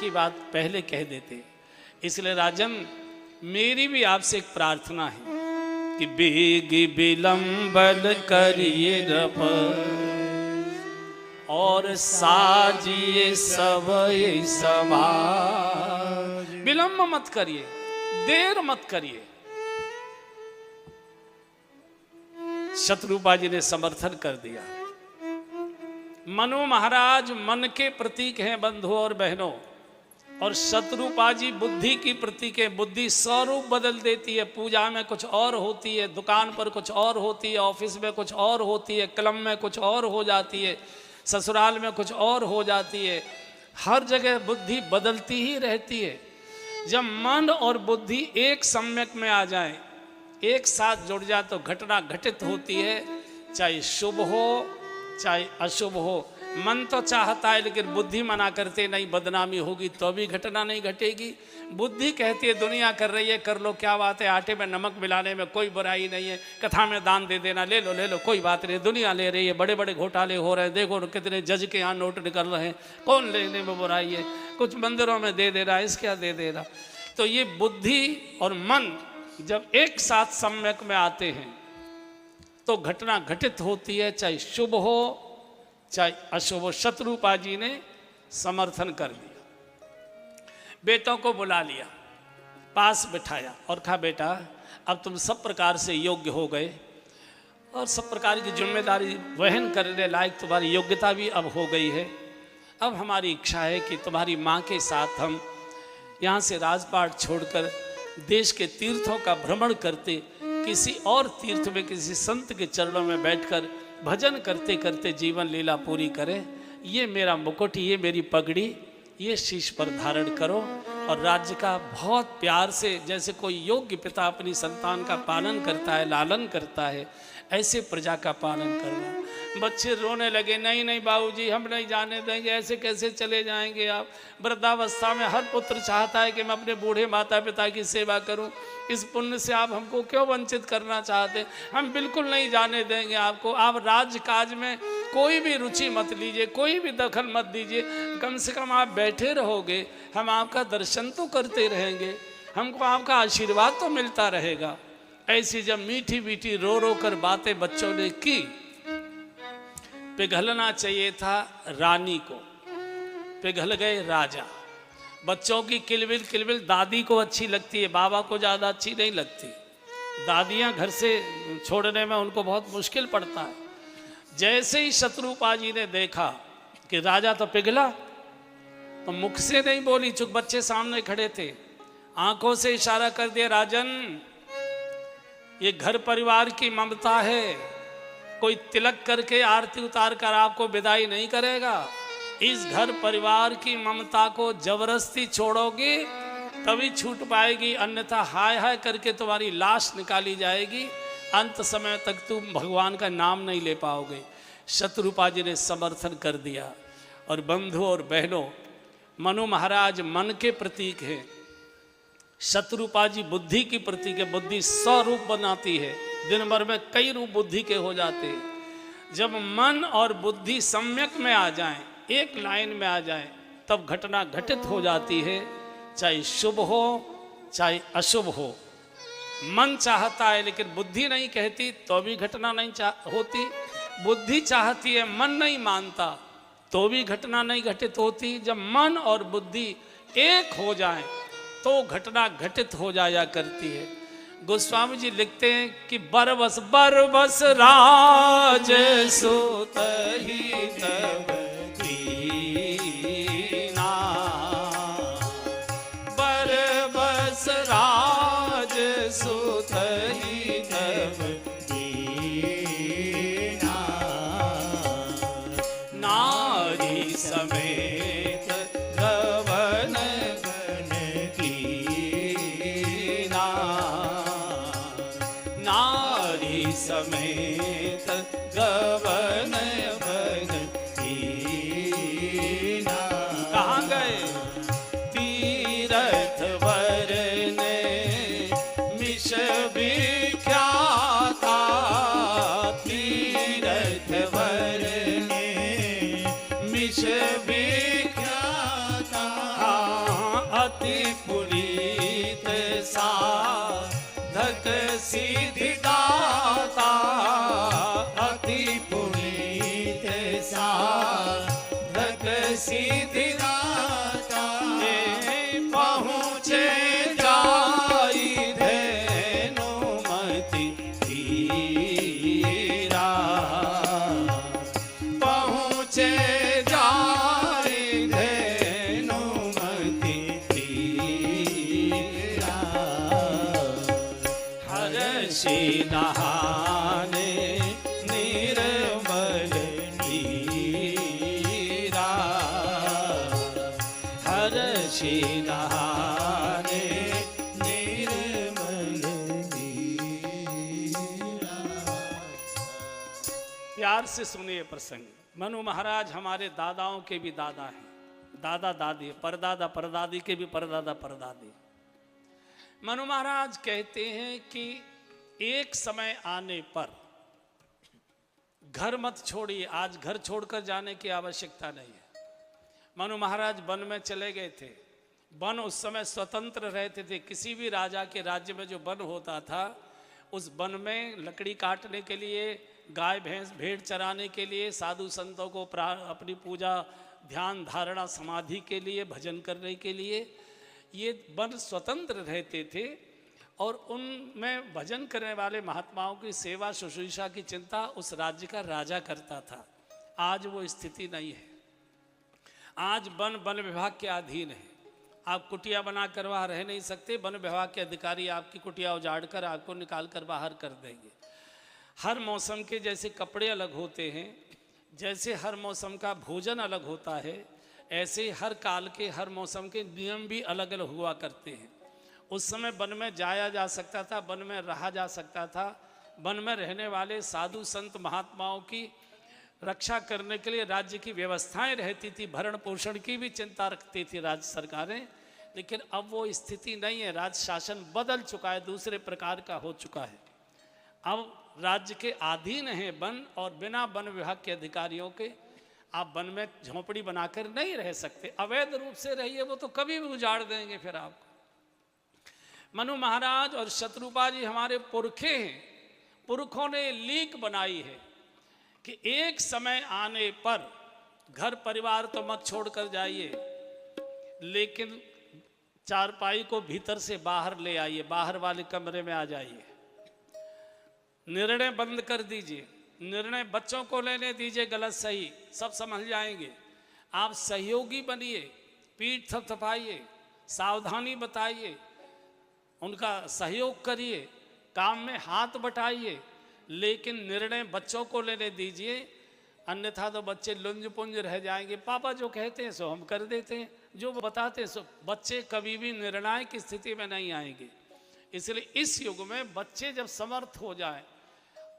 की बात पहले कह देते। इसलिए राजन मेरी भी आपसे एक प्रार्थना है कि बेगी विलंबन करिए रब और साजिए सब समाज। विलंब मत करिए, देर मत करिए। शत्रुपा जी ने समर्थन कर दिया। मनु महाराज मन के प्रतीक हैं बंधुओं और बहनों, और शत्रुपा जी बुद्धि की प्रतीक है। बुद्धि स्वरूप बदल देती है। पूजा में कुछ और होती है, दुकान पर कुछ और होती है, ऑफिस में कुछ और होती है, क्लब में कुछ और हो जाती है, ससुराल में कुछ और हो जाती है। हर जगह बुद्धि बदलती ही रहती है। जब मन और बुद्धि एक सम्यक में आ जाए, एक साथ जुड़ जाए, तो घटना घटित होती है, चाहे शुभ हो चाहे अशुभ हो। मन तो चाहता है लेकिन बुद्धि मना करते नहीं, बदनामी होगी तो भी घटना नहीं घटेगी। बुद्धि कहती है दुनिया कर रही है, कर लो, क्या बात है, आटे में नमक मिलाने में कोई बुराई नहीं है, कथा में दान दे देना, ले लो कोई बात नहीं, दुनिया ले रही है, बड़े बड़े घोटाले हो रहे हैं, देखो कितने जज के यहाँ नोट निकल रहे हैं, कौन लेने में बुराई है, कुछ मंदिरों में दे रहा है, इसका दे रहा। तो ये बुद्धि और मन जब एक साथ सम्यक में आते हैं तो घटना घटित होती है, चाहे शुभ हो चाहे अशुभ हो। शत्रुपा जी ने समर्थन कर दिया। बेटों को बुला लिया, पास बिठाया और कहा बेटा अब तुम सब प्रकार से योग्य हो गए और सब प्रकार की जिम्मेदारी वहन करने लायक तुम्हारी योग्यता भी अब हो गई है। अब हमारी इच्छा है कि तुम्हारी माँ के साथ हम यहाँ से राजपाट छोड़कर देश के तीर्थों का भ्रमण करते, किसी और तीर्थ में किसी संत के चरणों में बैठकर भजन करते करते जीवन लीला पूरी करें। ये मेरा मुकुट, ये मेरी पगड़ी, ये शीश पर धारण करो और राज्य का बहुत प्यार से, जैसे कोई योग्य पिता अपनी संतान का पालन करता है, लालन करता है, ऐसे प्रजा का पालन करना। बच्चे रोने लगे, नहीं नहीं बाबूजी हम नहीं जाने देंगे, ऐसे कैसे चले जाएंगे आप। वृद्धावस्था में हर पुत्र चाहता है कि मैं अपने बूढ़े माता पिता की सेवा करूं, इस पुण्य से आप हमको क्यों वंचित करना चाहते हैं। हम बिल्कुल नहीं जाने देंगे आपको। आप राज्य काज में कोई भी रुचि मत लीजिए, कोई भी दखल मत दीजिए, कम से कम आप बैठे रहोगे, हम आपका दर्शन तो करते रहेंगे, हमको आपका आशीर्वाद तो मिलता रहेगा। ऐसी जब मीठी मीठी रो रो कर बातें बच्चों ने की, पिघलना चाहिए था रानी को, पिघल गए राजा। बच्चों की किलबिल दादी को अच्छी लगती है, बाबा को ज़्यादा अच्छी नहीं लगती। दादियाँ घर से छोड़ने में उनको बहुत मुश्किल पड़ता है। जैसे ही शत्रुपा जी ने देखा कि राजा तो पिघला, तो मुख से नहीं बोली, चुप, बच्चे सामने खड़े थे, आंखों से इशारा कर दिया, राजन ये घर परिवार की ममता है, कोई तिलक करके आरती उतार कर आपको विदाई नहीं करेगा। इस घर परिवार की ममता को जबरदस्ती छोड़ोगे तभी छूट पाएगी, अन्यथा हाय हाय करके तुम्हारी लाश निकाली जाएगी, अंत समय तक तुम भगवान का नाम नहीं ले पाओगे। शत्रुपा जी ने समर्थन कर दिया। और बंधु और बहनों, मनु महाराज मन के प्रतीक हैं, शत्रुपा जी बुद्धि की प्रतीक है। बुद्धि 100 रूप बनाती है, दिन भर में कई रूप बुद्धि के हो जाते हैं। जब मन और बुद्धि सम्यक में आ जाएं, एक लाइन में आ जाएं, तब घटना घटित हो जाती है, चाहे शुभ हो चाहे अशुभ हो। मन चाहता है लेकिन बुद्धि नहीं कहती तो भी घटना नहीं होती। बुद्धि चाहती है, मन नहीं मानता तो भी घटना नहीं घटित होती। जब मन और बुद्धि एक हो जाए तो घटना घटित हो जाया करती है। गोस्वामी जी लिखते हैं कि बरबस बरबस राज सुत ही तब दीना, बरबस राज सुत ही तब दीना, नारी समेत गवन गण कीना, नारी समेत गवन गण कीना। कहाँ गए? तीरथ वरन मिश विख्याता, तीरथ वरन मिश विख्याता, नहाने निर्मल नीरा, हर्षि नहाने निर्मल नीरा। प्यार से सुनिए प्रसंग। मनु महाराज हमारे दादाओं के भी दादा हैं, दादा दादी, परदादा परदादी के भी परदादा परदादी। मनु महाराज कहते हैं कि एक समय आने पर घर मत छोड़िए, आज घर छोड़कर जाने की आवश्यकता नहीं है। मनु महाराज वन में चले गए थे। वन उस समय स्वतंत्र रहते थे। किसी भी राजा के राज्य में जो वन होता था, उस वन में लकड़ी काटने के लिए, गाय भैंस भेड़ चराने के लिए, साधु संतों को अपनी पूजा ध्यान धारणा समाधि के लिए, भजन करने के लिए ये वन स्वतंत्र रहते थे। और उनमें भजन करने वाले महात्माओं की सेवा शुश्रूषा की चिंता उस राज्य का राजा करता था। आज वो स्थिति नहीं है। आज वन विभाग के अधीन है। आप कुटिया बनाकर वहाँ रह नहीं सकते। वन विभाग के अधिकारी आपकी कुटिया उजाड़ कर आपको निकाल कर बाहर कर देंगे। हर मौसम के जैसे कपड़े अलग होते हैं, जैसे हर मौसम का भोजन अलग होता है, ऐसे हर काल के हर मौसम के नियम भी अलग अलग हुआ करते हैं। उस समय वन में जाया जा सकता था, वन में रहा जा सकता था। वन में रहने वाले साधु संत महात्माओं की रक्षा करने के लिए राज्य की व्यवस्थाएं रहती थी, भरण पोषण की भी चिंता रखती थी राज्य सरकारें। लेकिन अब वो स्थिति नहीं है। राज्य शासन बदल चुका है, दूसरे प्रकार का हो चुका है। अब राज्य के अधीन है वन, और बिना वन विभाग के अधिकारियों के आप वन में झोंपड़ी बनाकर नहीं रह सकते। अवैध रूप से रहिए, वो तो कभी भी उजाड़ देंगे फिर आपको। मनु महाराज और शत्रुपा जी हमारे पुरखे हैं। पुरखों ने लीक बनाई है कि एक समय आने पर घर परिवार तो मत छोड़कर जाइए, लेकिन चारपाई को भीतर से बाहर ले आइए, बाहर वाले कमरे में आ जाइए। निर्णय बंद कर दीजिए। निर्णय बच्चों को लेने दीजिए, गलत सही सब समझ जाएंगे। आप सहयोगी बनिए, पीठ थपथपाइए, सावधानी बताइए, उनका सहयोग करिए, काम में हाथ बटाइए, लेकिन निर्णय बच्चों को लेने दीजिए। अन्यथा तो बच्चे लुंज पुंज रह जाएंगे। पापा जो कहते हैं सो हम कर देते हैं, जो बताते हैं सो। बच्चे कभी भी निर्णायक की स्थिति में नहीं आएंगे। इसलिए इस युग में बच्चे जब समर्थ हो जाए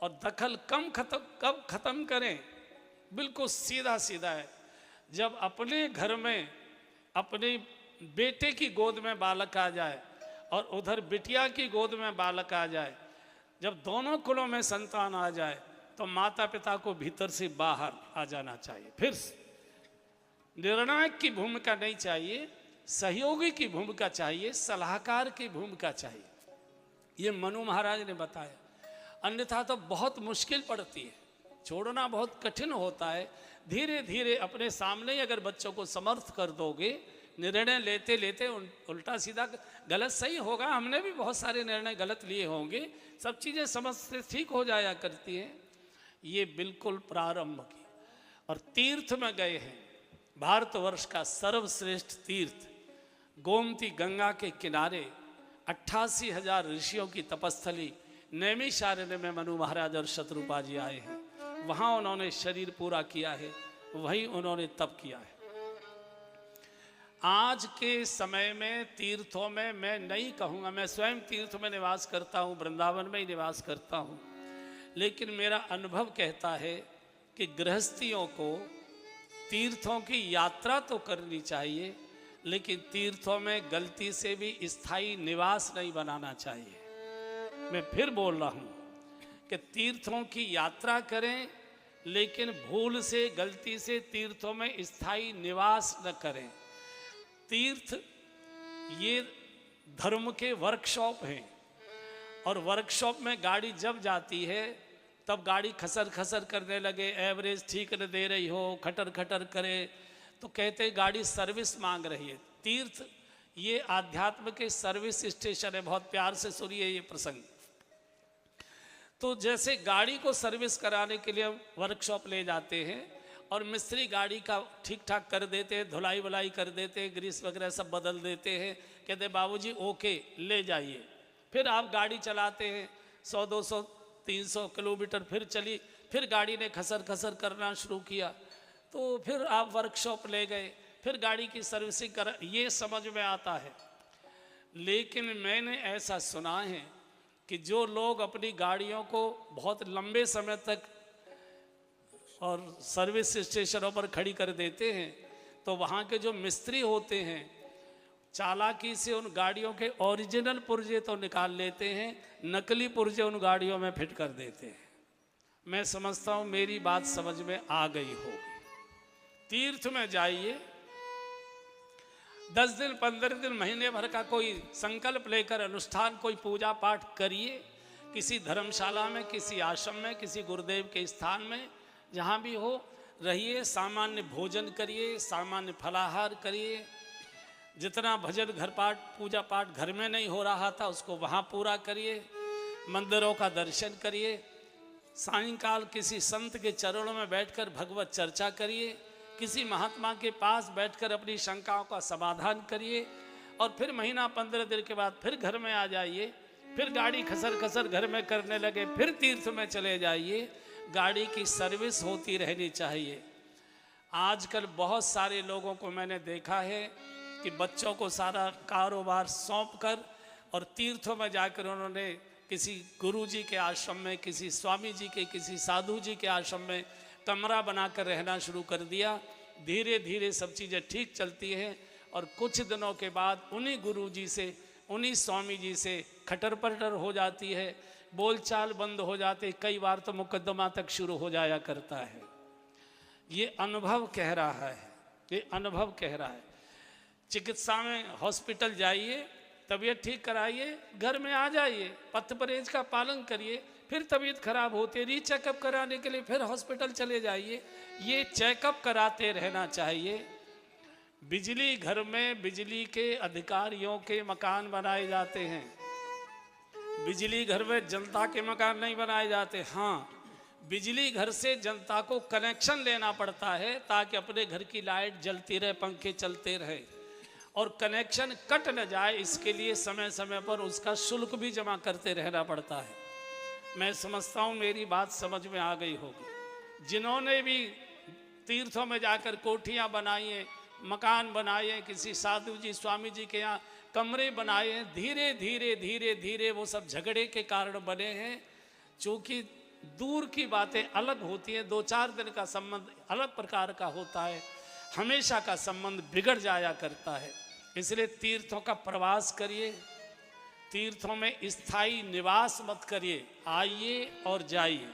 और दखल कब खत्म करें, बिल्कुल सीधा सीधा है। जब अपने घर में अपने बेटे की गोद में बालक आ जाए और उधर बिटिया की गोद में बालक आ जाए, जब दोनों कुलों में संतान आ जाए, तो माता पिता को भीतर से बाहर आ जाना चाहिए। फिर निर्णायक की भूमिका नहीं चाहिए, सहयोगी की भूमिका चाहिए, सलाहकार की भूमिका चाहिए। ये मनु महाराज ने बताया। अन्यथा तो बहुत मुश्किल पड़ती है, छोड़ना बहुत कठिन होता है। धीरे धीरे अपने सामने ही अगर बच्चों को समर्थ कर दोगे, निर्णय लेते लेते उल्टा सीधा गलत सही होगा। हमने भी बहुत सारे निर्णय गलत लिए होंगे, सब चीज़ें समझ से ठीक हो जाया करती हैं। ये बिल्कुल प्रारंभ की। और तीर्थ में गए हैं। भारतवर्ष का सर्वश्रेष्ठ तीर्थ गोमती गंगा के किनारे 88,000 ऋषियों की तपस्थली नैमिषारण्य में मनु महाराज और शत्रुपा जी आए हैं। वहाँ उन्होंने शरीर पूरा किया है, वहीं उन्होंने तप किया है। आज के समय में तीर्थों में मैं नहीं कहूँगा, मैं स्वयं तीर्थ में निवास करता हूँ, वृंदावन में ही निवास करता हूँ, लेकिन मेरा अनुभव कहता है कि गृहस्थियों को तीर्थों की यात्रा तो करनी चाहिए, लेकिन तीर्थों में गलती से भी स्थायी निवास नहीं बनाना चाहिए। मैं फिर बोल रहा हूँ कि तीर्थों की यात्रा करें, लेकिन भूल से गलती से तीर्थों में स्थायी निवास न करें। तीर्थ ये धर्म के वर्कशॉप हैं, और वर्कशॉप में गाड़ी जब जाती है तब गाड़ी खसर खसर करने लगे, एवरेज ठीक न दे रही हो, खटर खटर करे, तो कहते गाड़ी सर्विस मांग रही है। तीर्थ ये आध्यात्म के सर्विस स्टेशन है। बहुत प्यार से सुनिए ये प्रसंग। तो जैसे गाड़ी को सर्विस कराने के लिए वर्कशॉप ले जाते हैं और मिस्त्री गाड़ी का ठीक ठाक कर देते हैं, धुलाई वुलाई कर देते हैं, ग्रीस वगैरह सब बदल देते हैं, कहते बाबूजी ओके ले जाइए। फिर आप गाड़ी चलाते हैं, 100-200 300 किलोमीटर फिर चली, फिर गाड़ी ने खसर खसर करना शुरू किया, तो फिर आप वर्कशॉप ले गए, फिर गाड़ी की सर्विसिंग कर, ये समझ में आता है। लेकिन मैंने ऐसा सुना है कि जो लोग अपनी गाड़ियों को बहुत लंबे समय तक और सर्विस स्टेशनों पर खड़ी कर देते हैं, तो वहाँ के जो मिस्त्री होते हैं चालाकी से उन गाड़ियों के ओरिजिनल पुर्जे तो निकाल लेते हैं, नकली पुर्जे उन गाड़ियों में फिट कर देते हैं। मैं समझता हूँ मेरी बात समझ में आ गई होगी। तीर्थ में जाइए, 10 दिन 15 दिन महीने भर का कोई संकल्प लेकर अनुष्ठान, कोई पूजा पाठ करिए, किसी धर्मशाला में, किसी आश्रम में, किसी गुरुदेव के स्थान में, जहाँ भी हो रहिए, सामान्य भोजन करिए, सामान्य फलाहार करिए, जितना भजन घर पाठ पूजा पाठ घर में नहीं हो रहा था उसको वहाँ पूरा करिए, मंदिरों का दर्शन करिए, सायंकाल किसी संत के चरणों में बैठकर भगवत चर्चा करिए, किसी महात्मा के पास बैठकर अपनी शंकाओं का समाधान करिए, और फिर महीना 15 दिन के बाद फिर घर में आ जाइए, फिर गाड़ी खसर खसर घर में करने लगे, फिर तीर्थ में चले जाइए। गाड़ी की सर्विस होती रहनी चाहिए। आजकल बहुत सारे लोगों को मैंने देखा है कि बच्चों को सारा कारोबार सौंपकर और तीर्थों में जाकर उन्होंने किसी गुरुजी के आश्रम में, किसी स्वामी जी के, किसी साधु जी के आश्रम में कमरा बनाकर रहना शुरू कर दिया। धीरे धीरे सब चीज़ें ठीक चलती हैं और कुछ दिनों के बाद उन्हीं गुरुजी से, उन्हीं स्वामी जी से खटर पटर हो जाती है, बोलचाल बंद हो जाते, कई बार तो मुकदमा तक शुरू हो जाया करता है। ये अनुभव कह रहा है, ये अनुभव कह रहा है। चिकित्सा में हॉस्पिटल जाइए, तबीयत ठीक कराइए, घर में आ जाइए, पथ परहेज का पालन करिए, फिर तबीयत खराब होती है, रीचेकअप कराने के लिए फिर हॉस्पिटल चले जाइए। ये चेकअप कराते रहना चाहिए। बिजली घर में बिजली के अधिकारियों के मकान बनाए जाते हैं, बिजली घर में जनता के मकान नहीं बनाए जाते। हाँ, बिजली घर से जनता को कनेक्शन लेना पड़ता है ताकि अपने घर की लाइट जलती रहे, पंखे चलते रहे, और कनेक्शन कट न जाए, इसके लिए समय समय पर उसका शुल्क भी जमा करते रहना पड़ता है। मैं समझता हूँ मेरी बात समझ में आ गई होगी। जिन्होंने भी तीर्थों में जाकर कोठियाँ बनाई हैं, मकान बनाए हैं, किसी साधु जी स्वामी जी के यहाँ कमरे बनाए हैं, धीरे धीरे धीरे धीरे वो सब झगड़े के कारण बने हैं। चूँकि दूर की बातें अलग होती हैं, 2-4 दिन का संबंध अलग प्रकार का होता है, हमेशा का संबंध बिगड़ जाया करता है। इसलिए तीर्थों का प्रवास करिए, तीर्थों में स्थायी निवास मत करिए, आइए और जाइए।